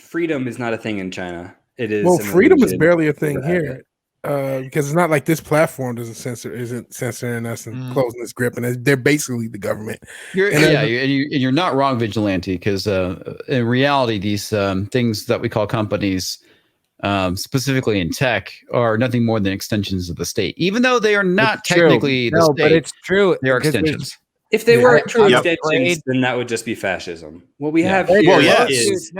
freedom is not a thing in China. It is. Well, freedom is barely a thing here. Because it's not like this platform isn't censoring us and closing its grip, and they're basically the government. You're not wrong, Vigilante, because in reality, these things that we call companies, specifically in tech, are nothing more than extensions of the state, even though they are not technically the state. But it's true. They are extensions. If they were true extensions, then that would just be fascism. What we have here is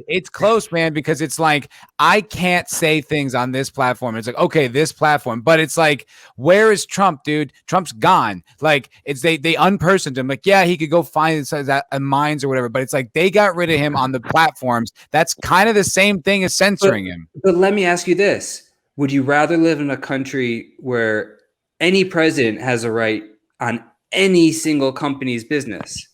it's close, man, because it's like I can't say things on this platform. It's like, okay, this platform, but it's like, where is Trump, dude? Trump's gone. Like they unpersoned him. Like, yeah, he could go find mines or whatever, but it's like they got rid of him on the platforms. That's kind of the same thing as censoring him. But let me ask you this: would you rather live in a country where any president has a right on any single company's business?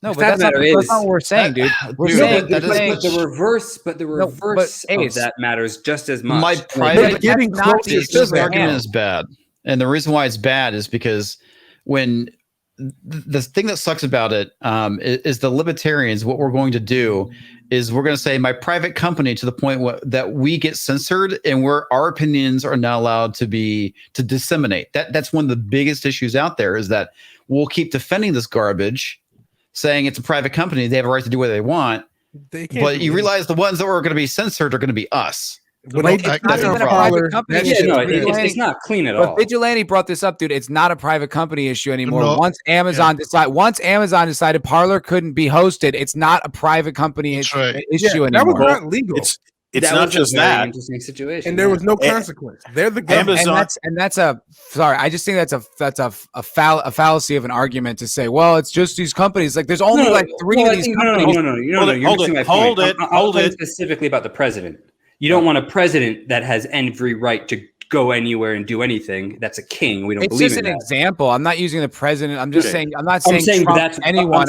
No, but that's not what we're saying, dude. We're saying the reverse of that matters just as much. My private this argument is bad, and the reason why it's bad is because when the thing that sucks about it is the libertarians. What we're going to do is we're going to say my private company to the point that we get censored and where our opinions are not allowed to disseminate. That's one of the biggest issues out there, is that we'll keep defending this garbage, saying it's a private company, they have a right to do what they want. But you realize the ones that are going to be censored are going to be us. It's not even a private company issue. It's not clean at all. But Vigilante brought this up, dude. It's not a private company issue anymore. No. Once Amazon decided Parler couldn't be hosted, it's not a private company issue anymore. That was not legal. It's not just that. Interesting situation, and there was no consequence. They're the government. I just think that's a fallacy of an argument to say, well, it's just these companies. Like, there's only three of these companies. Hold it. Specifically about the president. You don't want a president that has every right to go anywhere and do anything. That's a king. We don't believe in that. It's just an example. I'm not using the president. I'm just saying. I'm not saying Trump, that's anyone.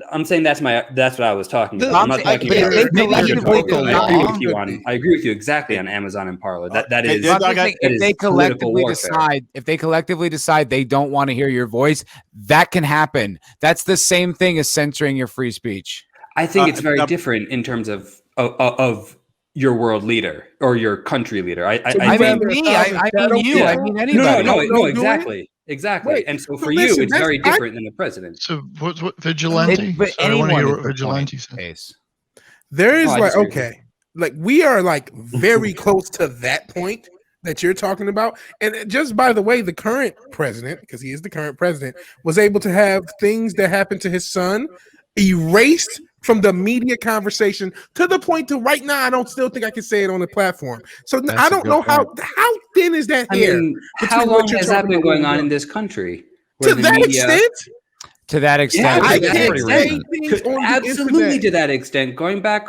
I'm saying that's what I was talking about. I'm not talking about. I agree with you exactly on Amazon and Parler. That is. If they collectively decide they don't want to hear your voice, that can happen. That's the same thing as censoring your free speech. I think it's very different in terms of your world leader or your country leader. I mean you. I mean anybody. No, exactly. Right. And so for you, it's very different than the president. So what Vigilante? I want to hear what Vigilante says. There is we are very close to that point that you're talking about. And just by the way, the current president, because he is the current president, was able to have things that happened to his son erased from the media conversation to the point to right now, I don't still think I can say it on the platform. So I don't know how thin is that hair? How long has that been going on in this country? To that extent? To that extent. I can't say things absolutely to that extent, going back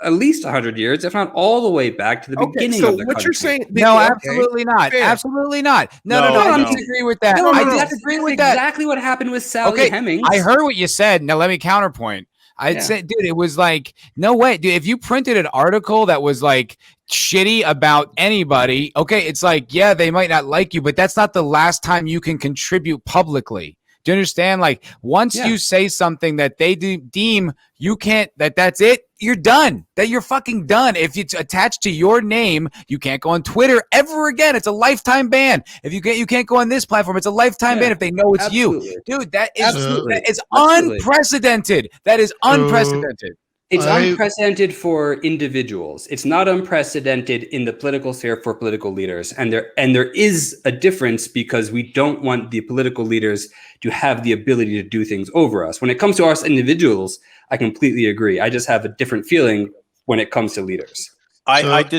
at least 100 years, if not all the way back to the beginning of the country. You're saying? No, absolutely not. Fair. Absolutely not. No. I disagree with that. I disagree with that. Exactly what happened with Sally Hemings. I heard what you said. Now let me counterpoint. I'd say, dude, it was like, no way, dude. If you printed an article that was like shitty about anybody, okay, it's like, yeah, they might not like you, but that's not the last time you can contribute publicly. Do you understand? Like, once you say something that they deem you can't, that's it, you're done. That you're fucking done. If it's attached to your name, you can't go on Twitter ever again. It's a lifetime ban. If you can't go on this platform, it's a lifetime ban if they know it's you. Dude, that is unprecedented. That is unprecedented. It's unprecedented for individuals. It's not unprecedented in the political sphere for political leaders. And there is a difference because we don't want the political leaders to have the ability to do things over us. When it comes to us individuals, I completely agree. I just have a different feeling when it comes to leaders. I want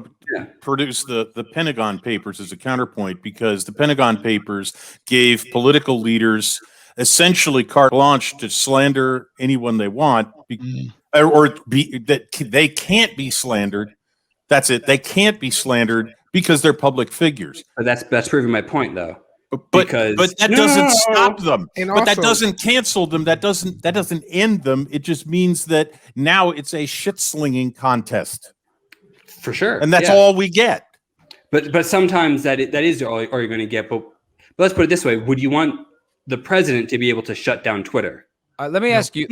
to produce the Pentagon Papers as a counterpoint, because the Pentagon Papers gave political leaders essentially carte blanche to slander anyone they want, they can't be slandered. That's it. They can't be slandered because they're public figures. But that's proving my point, though. But that doesn't stop them. But that doesn't cancel them. That doesn't end them. It just means that now it's a shit slinging contest. For sure. And that's all we get. But sometimes that is all you're going to get. But let's put it this way: would you want the president to be able to shut down Twitter? Let me ask you.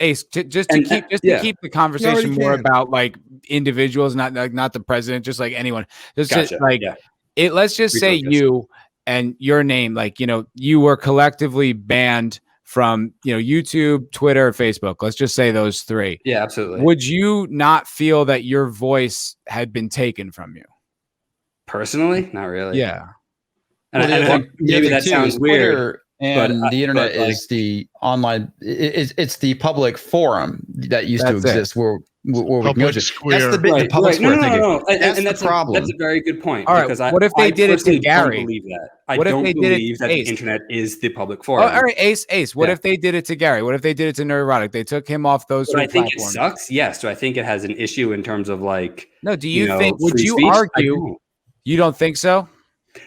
Ace, just to keep the conversation more about like individuals, not the president, just like anyone. Let's just say you and your name, like, you were collectively banned from, YouTube, Twitter, Facebook. Let's just say those three. Yeah, absolutely. Would you not feel that your voice had been taken from you? Personally, not really. Yeah. And maybe that sounds weird. And the internet is the online. It's the public forum that used to exist where we can go to. That's the public square. No. And that's the problem. That's a very good point. All right. What if they did it to Gary? Don't believe that. I don't believe that the internet is the public forum. All right, Ace. What if they did it to Gary? What if they did it to Neurotic? They took him off those. Do I think it sucks? Yes. Do I think it has an issue in terms of like? No. Do you think? Would you argue? You don't think so?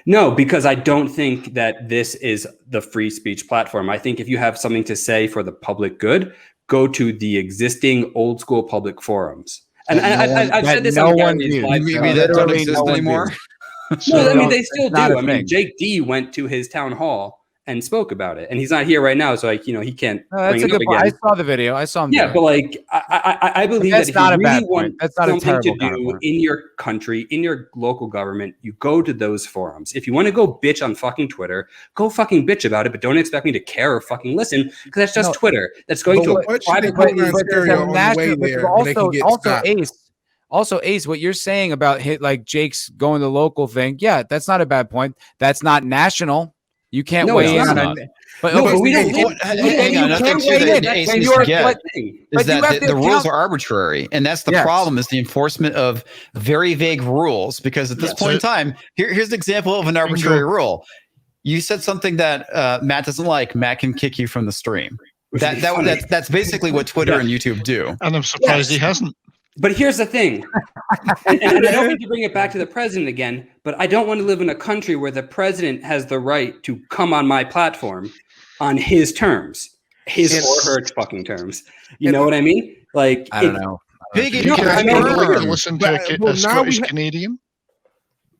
No, because I don't think that this is the free speech platform. I think if you have something to say for the public good, go to the existing old school public forums. And I've said this on Gary's live show. Maybe that don't exist anymore. No, I mean, they still do. I mean, Jake D went to his town hall and spoke about it, and he's not here right now, so like, he can't bring it up again. I saw the video. I saw him. Yeah, but like, I believe that if you really want something to do in your country, in your local government, you go to those forums. If you want to go bitch on fucking Twitter, go fucking bitch about it, but don't expect me to care or fucking listen, because that's just Twitter. That's going to a private Also, Ace, what you're saying about like Jake's going the local thing, yeah, that's not a bad point. That's not national. You can't weigh in on it. But we don't. Hang on, nothing to that Ace is that the rules are arbitrary, and that's the problem: is the enforcement of very vague rules. Because at this point in time, here's an example of an arbitrary rule. You said something that Matt doesn't like. Matt can kick you from the stream. That's basically what Twitter and YouTube do. And I'm surprised he hasn't. But here's the thing, and I don't mean to bring it back to the president again, but I don't want to live in a country where the president has the right to come on my platform on his terms, his or her fucking terms. You know what I mean? Like, I don't know. Listen to a Scottish Canadian.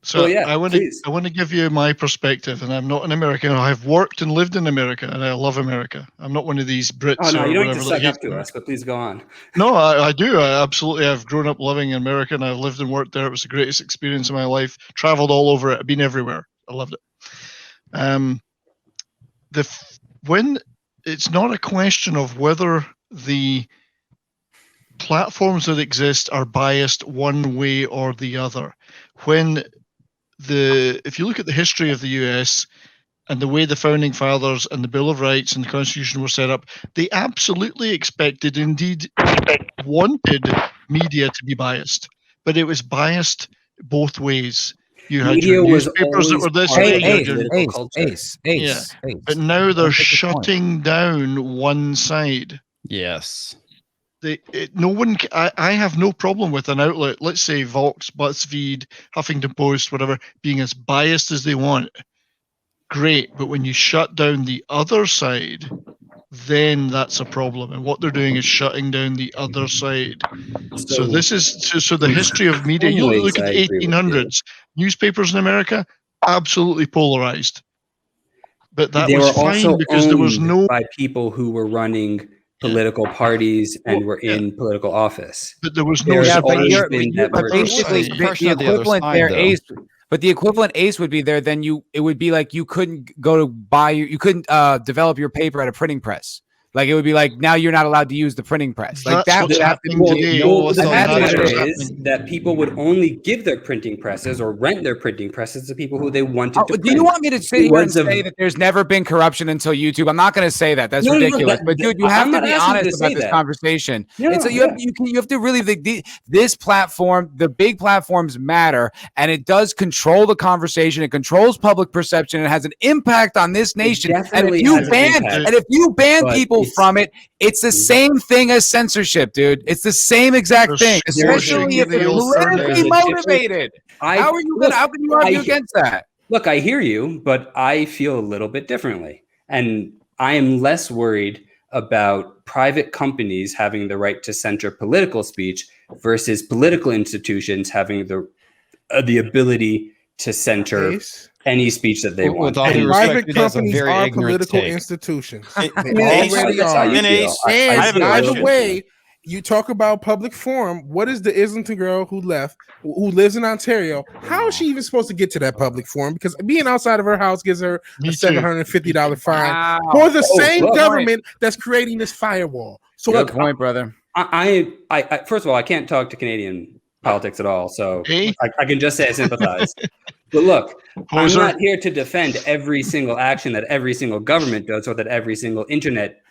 So I want to give you my perspective, and I'm not an American. I've worked and lived in America, and I love America. I'm not one of these Brits. Oh no, or you don't need to whatever suck up to us, but please go on. No, I do. I absolutely. I've grown up living in America, and I've lived and worked there. It was the greatest experience of my life. Traveled all over it. I've been everywhere. I loved it. When it's not a question of whether the platforms that exist are biased one way or the other. If you look at the history of the US and the way the founding fathers and the Bill of Rights and the Constitution were set up, they absolutely expected, indeed wanted media to be biased, but it was biased both ways. You had your newspapers that were this way, but now they're shutting down one side. Yes. I have no problem with an outlet, let's say Vox, BuzzFeed, Huffington Post, whatever, being as biased as they want. Great, but when you shut down the other side, then that's a problem. And what they're doing is shutting down the other side. So this is the history of media. You look at the 1800s, newspapers in America, absolutely polarized. But that was fine because there was no by people who were running political parties and were in political office. But there was no basically the equivalent there, Ace. But the equivalent, Ace, would be there. Then it would be like you couldn't go to buy you couldn't develop your paper at a printing press. Like it would be like now you're not allowed to use the printing press. Like that would happen today. That people would only give their printing presses or rent their printing presses to people who they wanted to print. Do you want me to sit here and say that there's never been corruption until YouTube? I'm not going to say that. That's ridiculous. But dude, you have to be honest about this conversation. You have to really this platform, the big platforms matter, and it does control the conversation. It controls public perception. It has an impact on this nation. And if you ban people from it, it's the same thing as censorship, dude. It's the same exact thing, especially if it's politically motivated. How can you argue against that? Look, I hear you, but I feel a little bit differently. And I am less worried about private companies having the right to censor political speech versus political institutions having the ability to censor any speech that they want. With all due Private respect, that's a companies very are ignorant political take. institutions. Hey, They Ace, already that's how are. you feel. Ace, I And have a by the question. way, you talk about public forum. What is the Islington girl who left, who lives in Ontario? How is she even supposed to get to that public forum? Because being outside of her house gives her a $750 fine for the same government that's creating this firewall. So Good point, brother. I first of all, I can't talk to Canadian politics at all, so I can just say I sympathize. But look, I'm not here to defend every single action that every single government does or that every single internet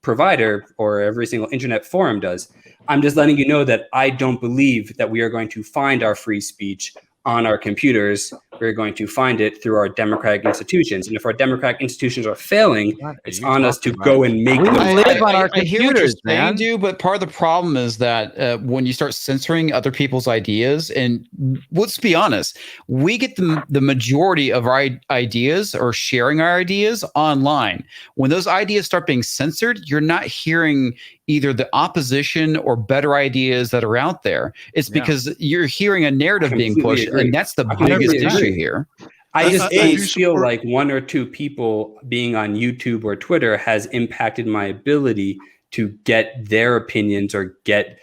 provider or every single internet forum does. I'm just letting you know that I don't believe that we are going to find our free speech on our computers. We're going to find it through our democratic institutions. And if our democratic institutions are failing, it's on us to go and make them. Live on our I hear what you're computers, saying, man. but part of the problem is that when you start censoring other people's ideas, and let's be honest, we get the majority of our ideas or sharing our ideas online. When those ideas start being censored, you're not hearing either the opposition or better ideas that are out there. It's because you're hearing a narrative being pushed, and that's the biggest issue here. I just feel like one or two people being on YouTube or Twitter has impacted my ability to get their opinions or get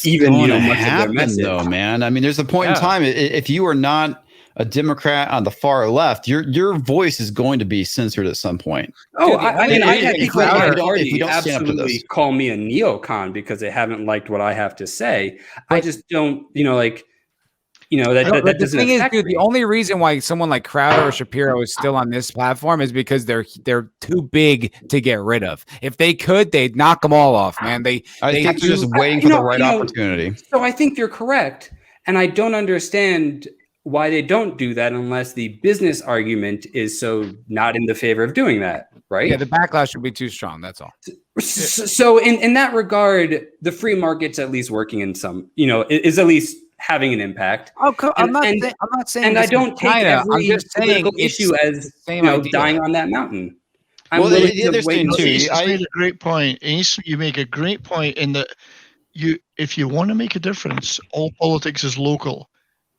even much of their message. Though, man. I mean, there's a point in time if you are not a Democrat on the far left, your voice is going to be censored at some point. Oh, I mean, I had people in my party don't absolutely call me a neocon because they haven't liked what I have to say. I just don't, that the doesn't thing is, affect dude, me. the only reason why someone like Crowder or Shapiro is still on this platform is because they're too big to get rid of. If they could, they'd knock them all off, man. I think they're just waiting for the right opportunity. So I think you're correct, and I don't understand why they don't do that unless the business argument is so not in the favor of doing that, right? Yeah, the backlash would be too strong. That's all. So in that regard, the free market's at least working in some, is at least having an impact. Oh, I'm not saying. And I don't take every political issue as dying on that mountain. There's made a great point. Ace, you make a great point in that if you want to make a difference, all politics is local.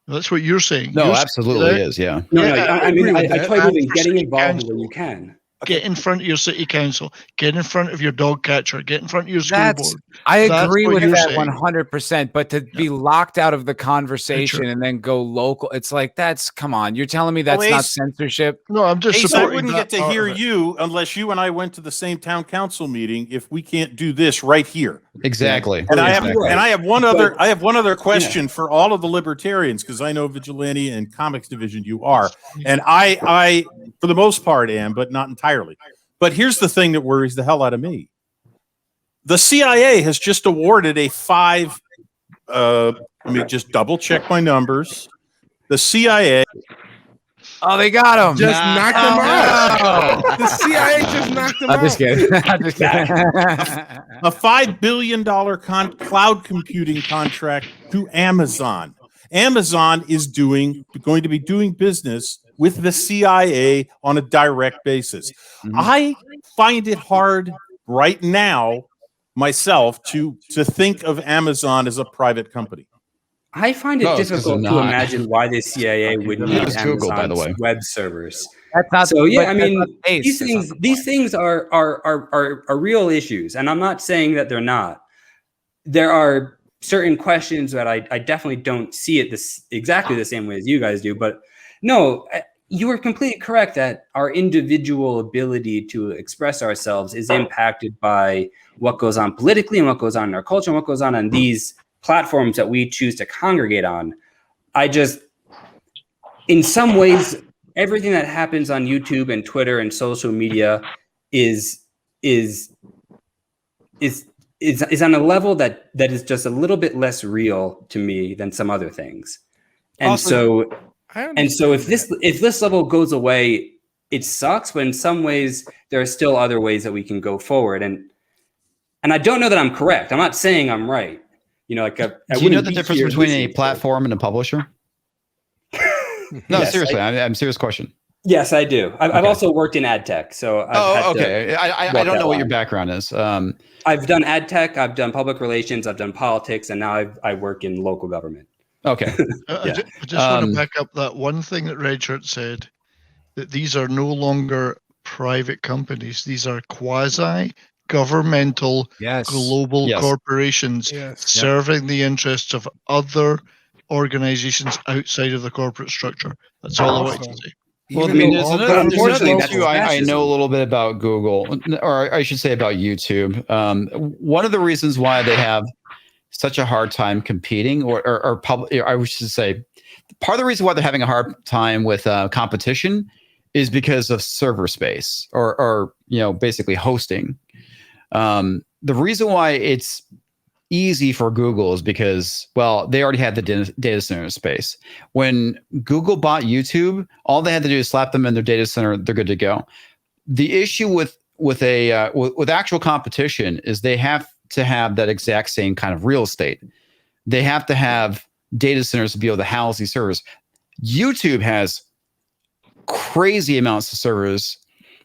That's what you're saying. No, absolutely is. Yeah. I mean, I try to getting involved when you can. Get in front of your city council. Get in front of your dog catcher. Get in front of your school board. I agree with that 100%. But to be locked out of the conversation and then go local, it's like come on. You're telling me that's not censorship? No, I'm just Ace, supporting. I wouldn't get to hear you unless you and I went to the same town council meeting. If we can't do this right here, exactly. And I have one other question for all of the libertarians, because I know Vigilante and Comix Division you are, and I for the most part am, but not entirely. But here's the thing that worries the hell out of me. The CIA has just awarded a let me just double check my numbers. The CIA. Oh, they got him. Just knocked him out. The CIA just knocked him out. I'm just kidding. A $5 billion cloud computing contract to Amazon. Amazon is going to be doing business with the CIA on a direct basis. Mm-hmm. I find it hard right now myself to think of Amazon as a private company. I find it difficult to imagine why the CIA would need Amazon's web servers. That's not so. Yeah, I mean, these things are real issues, and I'm not saying that they're not. There are certain questions that I definitely don't see it exactly the same way as you guys do, but no, you are completely correct that our individual ability to express ourselves is impacted by what goes on politically and what goes on in our culture and what goes on these platforms that we choose to congregate on. In some ways, everything that happens on YouTube and Twitter and social media is on a level that is just a little bit less real to me than some other things. And so if this level goes away, it sucks, but in some ways there are still other ways that we can go forward. And I don't know that I'm correct. I'm not saying I'm right. Do you know the difference between a platform and a publisher? No, yes, seriously, I'm serious question. Yes, I do. I've also worked in ad tech, so I don't know what your background is. I've done ad tech, I've done public relations, I've done politics, and now I work in local government. Okay. I just want to back up that one thing that Redshirt said. that these are no longer private companies. These are quasi-governmental global corporations serving the interests of other organizations outside of the corporate structure. That's all I wanted to say. Well, I mean, there's another thing too. I know a little bit about Google, or I should say about YouTube. One of the reasons why they have such a hard time competing, or I should say, part of the reason why they're having a hard time with competition is because of server space, or basically hosting. The reason why it's easy for Google is because, well, they already had the data center space. When Google bought YouTube, all they had to do is slap them in their data center. They're good to go. The issue with actual competition is they have to have that exact same kind of real estate. They have to have data centers to be able to house these servers. YouTube has crazy amounts of servers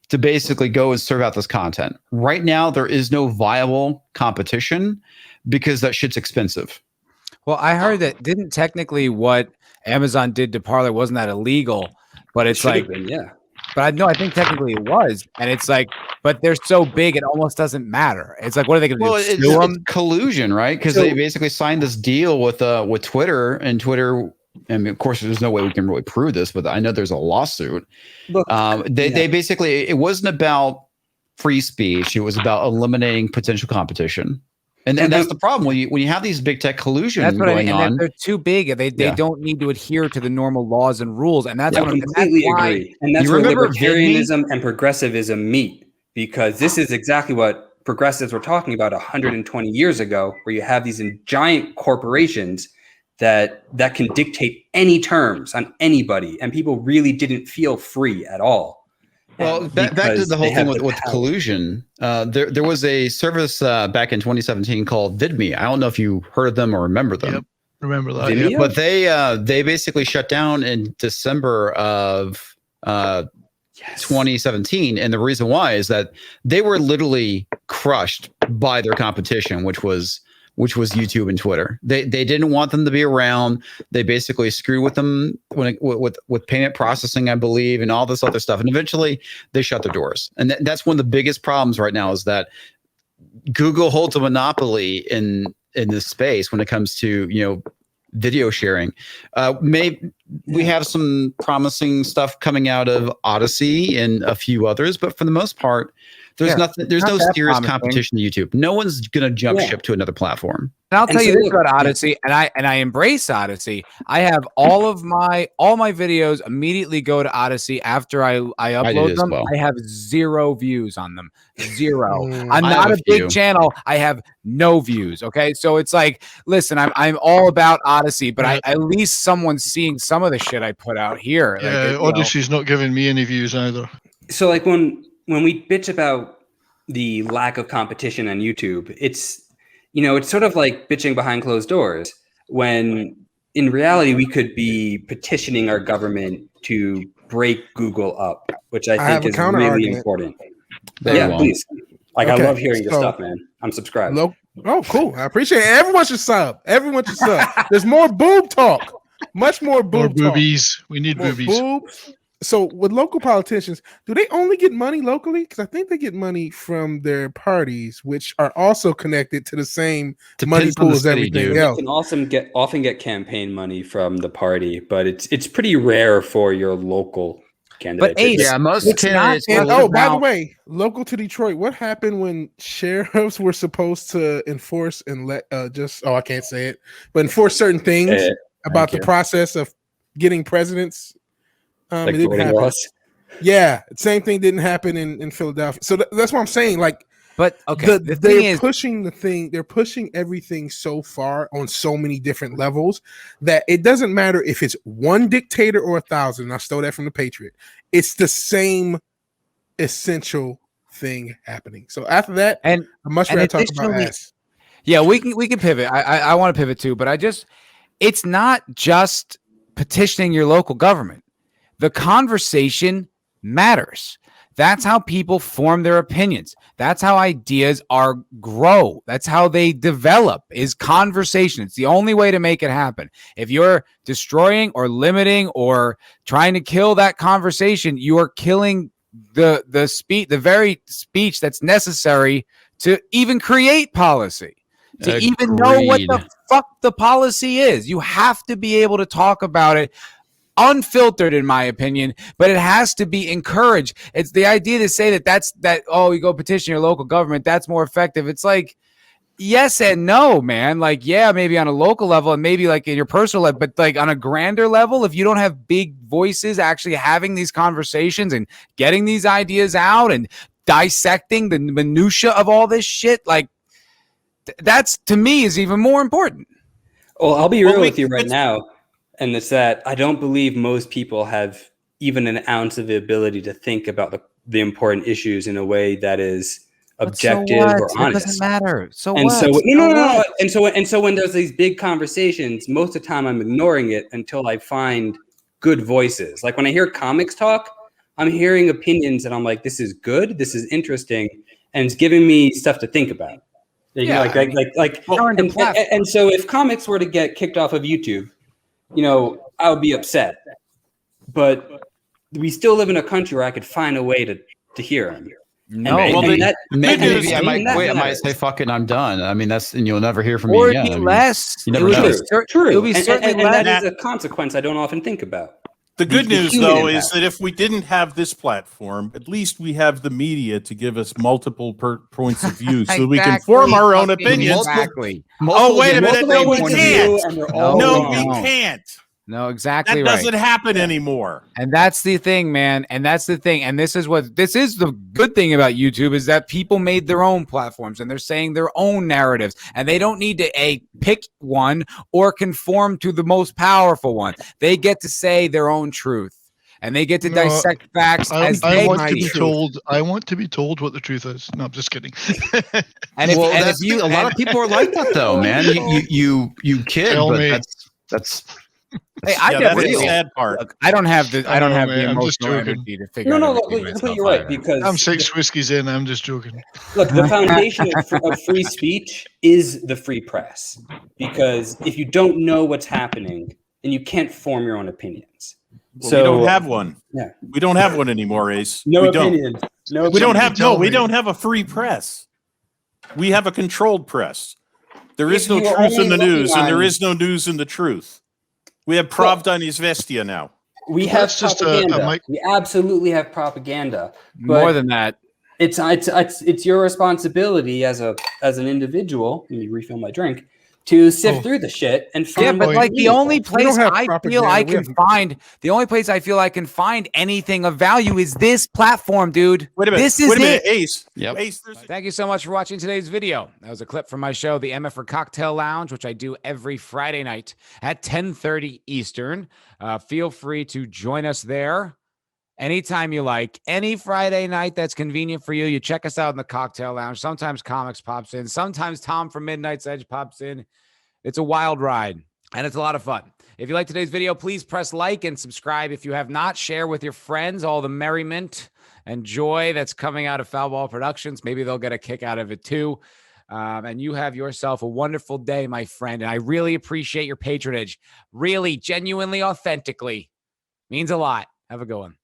to basically go and serve out this content. Right now, there is no viable competition because that shit's expensive. Well, I heard that didn't technically what Amazon did to Parler, wasn't that illegal? But it's like, yeah. But I think technically it was, and it's like, but they're so big, it almost doesn't matter. It's like, what are they going to do? It's collusion, right? Because they basically signed this deal with Twitter, and Twitter. I mean, of course, there's no way we can really prove this, but I know there's a lawsuit. Look, they basically, it wasn't about free speech; it was about eliminating potential competition. And that's the problem when you have these big tech collusion going on. They're too big. They don't need to adhere to the normal laws and rules, and that's I completely agree. And that's where libertarianism and progressivism meet, because this is exactly what progressives were talking about 120 years ago, where you have these giant corporations that can dictate any terms on anybody, and people really didn't feel free at all. Well, back to the whole thing with collusion. There was a service back in 2017 called VidMe. I don't know if you heard of them or remember them. Yep, remember that. Vimeo? But they basically shut down in December of 2017, and the reason why is that they were literally crushed by their competition, which was YouTube and Twitter. They didn't want them to be around. They basically screwed with them with payment processing, I believe, and all this other stuff. And eventually they shut their doors. And that's one of the biggest problems right now, is that Google holds a monopoly in this space when it comes to, video sharing. We have some promising stuff coming out of Odyssey and a few others, but for the most part, there's nothing. There's no serious competition to YouTube. No one's gonna jump ship to another platform. And I'll tell you this about Odyssey, and I embrace Odyssey. I have all my videos immediately go to Odyssey after I upload them. Well. I have 0 views on them. 0. I'm not a big channel. I have no views. Okay, so it's like, listen, I'm all about Odyssey, but at least someone's seeing some of the shit I put out here. Yeah, Odyssey's not giving me any views either. So like when we bitch about the lack of competition on YouTube, it's sort of like bitching behind closed doors, when in reality we could be petitioning our government to break Google up, which I think is really important. Please. Like, I love hearing this stuff, man. I'm subscribed. Oh, cool. I appreciate it. Everyone should sub. There's more boob talk. Much more boob talk. Boobies. We need more boobies. So with local politicians, do they only get money locally? Because I think they get money from their parties, which are also connected to the same money pool as everything else. You can often get campaign money from the party, but it's pretty rare for your local candidate. But most candidates. By the way, local to Detroit, what happened when sheriffs were supposed to enforce and I can't say it, but enforce certain things about the process of getting presidents? Like it didn't happen. Yeah, same thing didn't happen in Philadelphia. So that's what I'm saying. Like, but okay, they're pushing everything so far on so many different levels that it doesn't matter if it's one dictator or 1,000. I stole that from the Patriot. It's the same essential thing happening. So after that, and I much rather talk about ass. Yeah, we can pivot. I want to pivot too, but it's not just petitioning your local government. The conversation matters. That's how people form their opinions. That's how ideas grow. That's how they develop, is conversation. It's the only way to make it happen. If you're destroying or limiting or trying to kill that conversation, you are killing the very speech that's necessary to even create policy, to even know what the fuck the policy is. You have to be able to talk about it unfiltered, in my opinion, but it has to be encouraged. It's the idea to say oh, you go petition your local government, that's more effective. It's like, yes and no, man. Like, yeah, maybe on a local level and maybe like in your personal life, but like on a grander level, if you don't have big voices actually having these conversations and getting these ideas out and dissecting the minutia of all this shit, like that's, to me, is even more important. Well, I'll be real with you right now. And it's that I don't believe most people have even an ounce of the ability to think about the important issues in a way that is objective or honest. It doesn't matter. So and what? No. And so when there's these big conversations, most of the time I'm ignoring it until I find good voices. Like when I hear comics talk, I'm hearing opinions and I'm like, this is good, this is interesting, and it's giving me stuff to think about. Yeah, and so if comics were to get kicked off of YouTube, I would be upset. But we still live in a country where I could find a way to hear them. No, maybe I might say fuck it, I'm done. I mean, and you'll never hear from me again. Or less. You never know. True. It'll be certainly less. That is a consequence I don't often think about. The good news, though, is that if we didn't have this platform, at least we have the media to give us multiple points of view so we can form our own opinions. Exactly. Oh, wait a minute. No, we can't. No, we can't. No, exactly. That doesn't happen anymore. And that's the thing, man. And that's the thing. And this is the good thing about YouTube, is that people made their own platforms and they're saying their own narratives, and they don't need to pick one or conform to the most powerful one. They get to say their own truth, and they get to dissect facts as they want to be told. I want to be told what the truth is. No, I'm just kidding. And a lot of people are like that, though, man. You kid, but that's. Hey, that's the sad part. Look, I don't have the emotional energy to figure out. No, you're right, because I'm 6 whiskeys in. I'm just joking. Look, the foundation of free speech is the free press, because if you don't know what's happening, then you can't form your own opinions. Well, we don't have one. Yeah, we don't have one anymore, Ace. No opinions. We don't have a free press. We have a controlled press. There is no truth in the news, and there is no news in the truth. We have Pravda Izvestia now. We have propaganda. We absolutely have propaganda. More than that, it's your responsibility as an individual. Let me refill my drink. To sift through the shit and find. Yeah, but like the only place I feel I can find anything of value is this platform, dude. Wait a minute, Ace. Yep. Ace. Thank you so much for watching today's video. That was a clip from my show, the MFer Cocktail Lounge, which I do every Friday night at 10:30 Eastern. Feel free to join us there anytime you like. Any Friday night that's convenient for you. You check us out in the Cocktail Lounge. Sometimes Comics pops in. Sometimes Tom from Midnight's Edge pops in. It's a wild ride, and it's a lot of fun. If you like today's video, please press like and subscribe. If you have not, share with your friends all the merriment and joy that's coming out of Foulball Productions. Maybe they'll get a kick out of it too. And you have yourself a wonderful day, my friend. And I really appreciate your patronage. Really, genuinely, authentically. Means a lot. Have a good one.